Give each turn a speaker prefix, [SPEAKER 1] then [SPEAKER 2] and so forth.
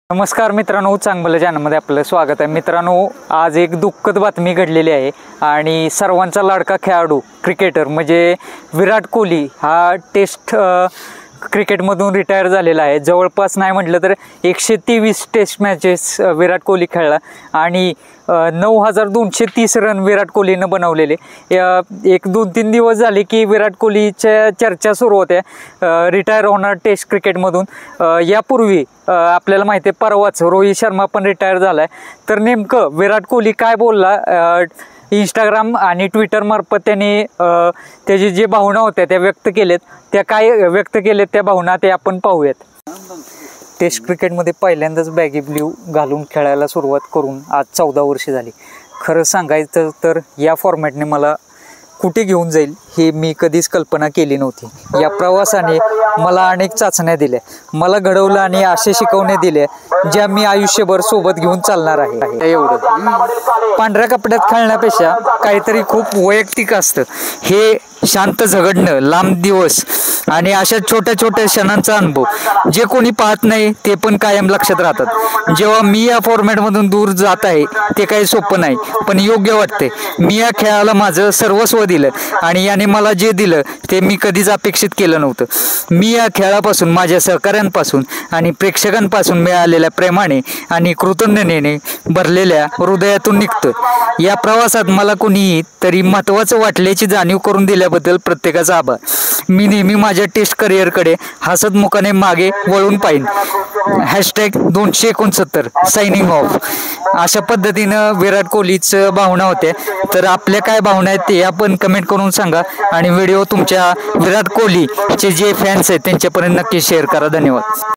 [SPEAKER 1] नमस्कार मित्रांनो, चांगलं चॅनलमध्ये आपलं स्वागत आहे. मित्रांनो, आज एक दुःखद बातमी घडलेली आहे आणि सर्वांचा लाडका खेळाडू क्रिकेटर म्हणजे विराट कोहली हा टेस्ट क्रिकेटमधून रिटायर झालेला आहे. जवळपास नाही म्हटलं तर 123 टेस्ट मॅचेस विराट कोहली खेळला आणि 9,230 रन विराट कोहलीनं बनवलेले. एक 2-3 दिवस झाले की विराट कोहलीच्या चर्चा सुरू होत्या रिटायर होणार टेस्ट क्रिकेटमधून. यापूर्वी आपल्याला माहिती आहे परवाच रोहित शर्मा पण रिटायर झाला आहे. तर नेमकं विराट कोहली काय बोलला इंस्टाग्राम आणि ट्विटरमार्फत त्यांनी त्याची जे भावना होत्या त्या व्यक्त केल्यात. त्या काय व्यक्त केल्यात त्या भावना ते आपण पाहूयात. टेस्ट क्रिकेटमध्ये पहिल्यांदाच बॅगी ब्ल्यू घालून खेळायला सुरुवात करून आज 14 वर्षे झाली. खरं सांगायचं तर या फॉर्मॅटने मला कुठे घेऊन जाईल हे मी कधीच कल्पना केली नव्हती. या प्रवासाने मला अनेक चाचण्या दिल्या, मला घडवलं आणि असे शिकवणे दिले ज्या मी आयुष्यभर सोबत घेऊन चालणार आहे. एवढं पांढऱ्या कपड्यात खेळण्यापेक्षा काहीतरी खूप वैयक्तिक असतं. हे शांत झगडणं, लांब दिवस आणि अशा छोट्या छोट्या क्षणांचा अनुभव जे कोणी पाहत नाही ते पण कायम लक्षात राहतात. जेव्हा मी या फॉर्मॅटमधून दूर जात आहे ते काही सोपं नाही, पण योग्य वाटते. मी या खेळाला माझं सर्वस्व दिलं आणि याने मला जे दिलं ते मी कधीच अपेक्षित केलं नव्हतं. मी या खेळापासून, माझ्या सहकाऱ्यांपासून आणि प्रेक्षकांपासून मिळालेल्या प्रेमाने आणि कृतज्ञतेने भरलेल्या हृदयातून निघतं. या प्रवासात मला कोणीही तरी महत्त्वाचं वाटल्याची जाणीव करून दिल्याबद्दल प्रत्येकाचा आभार. मी नेहमी माझ्या टेस्ट करिअरकडे हसतमुखाने मागे वळून पाहीन. #269 सायनिंग ऑफ. अशा पद्धतीनं विराट कोहलीचं भावना होत्या. तर आपल्या काय भावना आहेत ते आपण कमेंट करून सांगा आणि व्हिडिओ तुमच्या विराट कोहलीचे जे फॅन्स आहेत त्यांच्यापर्यंत नक्की शेअर करा. धन्यवाद.